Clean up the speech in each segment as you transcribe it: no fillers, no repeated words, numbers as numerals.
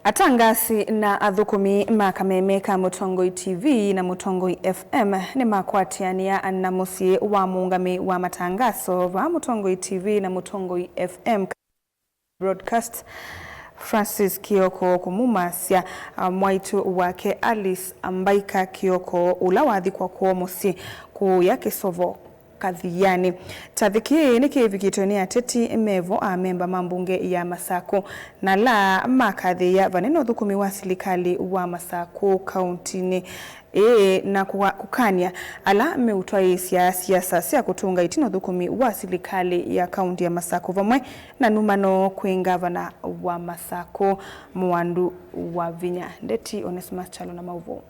Atangasi na athukumi makameme ka Mutongoi TV na Mutongoi FM ni makwatiania na musie wa muungami wa matangaso wa Mutongoi TV na Mutongoi FM broadcast Francis Kioko kumumasya mwaitu wake Alice Ambaika Kioko ulawadhi kwa kuomusi kuyake sovo kadhiani. Tathiki ni kivikitonia teti mevo memba mambunge ya Masako na la makadhi ya vaneno dhukumi wa serikali wa Masako kauntini na kukania ala meutwa siasa sia kutunga itino dhukumi wa serikali ya kaunti ya Masako vamwe na numano kuingavana wa Masako Mwandu wa Vinya. Ndeti Onesmus Chalo na mauvo.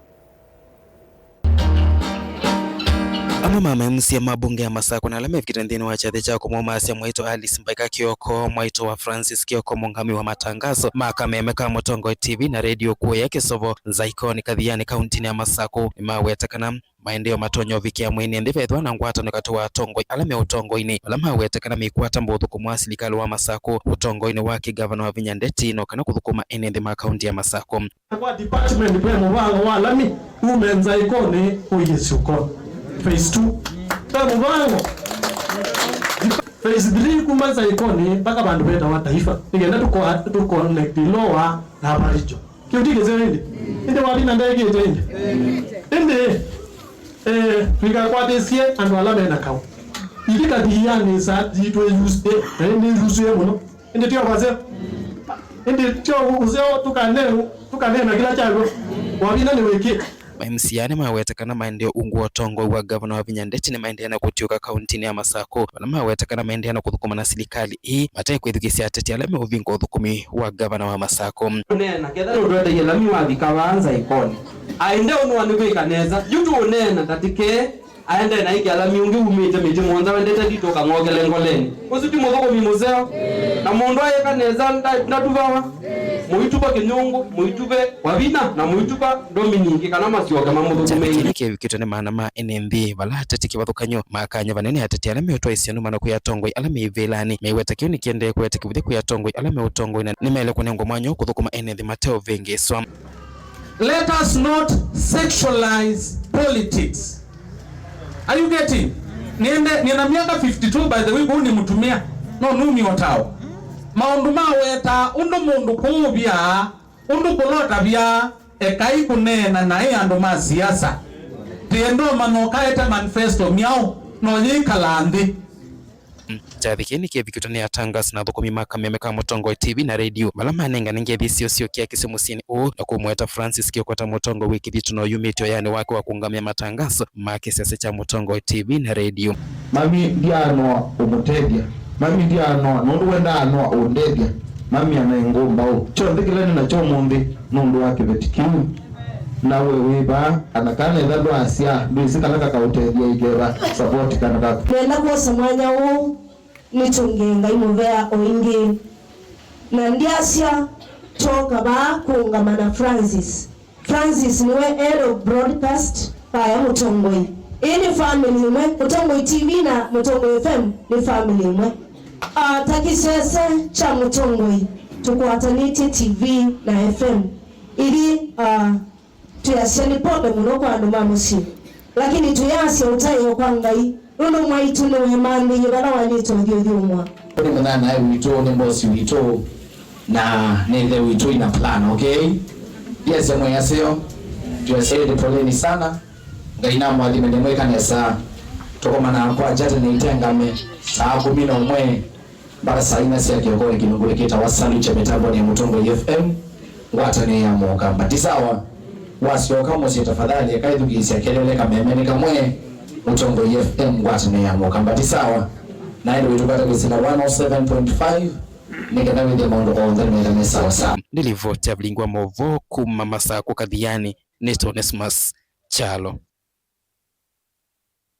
Mama MC ya mabunge ya Masako na alame vikitendeni wa chadhe chako mwomasi ya mwito Alice Ambaika Kioko mwito wa Francis Kioko mungami wa matangazo makameme ka Mutongoi TV na radio kuwa yake sovo za ikoni kadhiani kauntini ya Masako mawe atakana maendeo matonyo viki ya mwini ndivethwa na ngwata nikatuwa Tongoi alame Utongoi ni alama wetakana mikuata mbuthu kumwasili kalu wa Masako Utongoi ni waki gavana wa Vinya Ndeti no kana kuthukuma enende makaunti ya Masako kwa department kwa mwango wa alami umenza ikoni uyisuko Phase 2 tamuvango Phase 3 kumanza ikoni mpaka bandu beta wa taifa nigenda tuko connect lower na baricho kiutike zende inde wabina ndege zende inde fika kwa desie andu alame na kawo idika diyani sa ditwe use inde use muno inde tio kwaze inde tio uzeo tukane na kila chalo wabina ni weki MCA mawetakana maendeo ungu Tongoi wa gavana wa Vinya Ndeti ni maendeo na kutioka kauntini ya Masako na mawetakana maendeo na kuthukuma na serikali hii matai kwethukisia ateti alame uvingo uthukumi wa gavana wa Masako nena ketha ndwete yelami wathi kawanza ikoni aende onu wanibika neza yutu unena tatike aende na iki alami ungi umite miti mwanza wendete ditoka ngogele ngoleni kusitu muthoko mimuzeo na mundu ayeka neza ndatuvawa muituba kinyungu muitube wabina na muituba Dominic kana masioga mamuthukumeni nike vikitone maana ma NMB bala ateti kibathukanyo makanya vanene ateti alame utwa isianu mana kuya Tongoi alame ivelani meiwetakio nikiende kuya tikivithia kuya Tongoi alame Utongoi na nimele kunengo mwanyo kuthukuma NMB Mateo Vengeswa. Let us not sexualize politics. Are you getting? Nina miaka 52 by the way huu ni mtumia no numi otao maundu maweta undu mundu kuubia undu kulota bia ekai kunena na andu ma siasa tiendo manokaeta manifesto miao no yikalandi Chathikeni kivikitone ya tangas na thukumi makameme ka Mutongoi TV na radio malama nenga ninge bisio sio kia kisimusini na kumweta Francis Kioko Mutongoi wiki bitu no yumitio yani wake wa kungamia matangazo makisiasa cha Mutongoi TV na radio mami diano umutedia mami diano nundu wenda ano undedia mami anengomba o chondikilani na chomombe nundu wake betikimu nawe wiba anakane dhado asia bisika naka kautedia igera support kanaka nenda kwa samanya u nitungenga imovea oingi na ndiasia toka ba kuungamana Francis niwe head of broadcast pa Mutongoi ini family mwe Mutongoi TV na Mutongoi FM ni family mwe takisese cha Mutongoi tukwataniti TV na FM ili tuyasiani pobe muno kwa andu mamusi lakini tuyasi utayo kwa ngai runo mwaitu ni wemandi yibara wanito vyuthumwa ni mwana wito ni bosi wito na nile wito ina plan okay yes mwaseo tuyasede poleni sana ngaina mwalimu ndemwe kanisa tokomana kwa jata ni itengame saa 11 bara saa 4 sia kiokoni kinunguleketa wasali cha mitambo ni Mutongoi FM ngwatane ya moka mbatisawa wasio kama si tafadhali akaidhugisia kelele kameme ni kamwe Mutongoi FM ngwatane ya moka mbatisawa na ndio tukata kusina 107.5 nikana with the amount of the mera sawa sawa nilivotia blingwa movo kuma Masako kadhiani Neto Onesmus Chalo.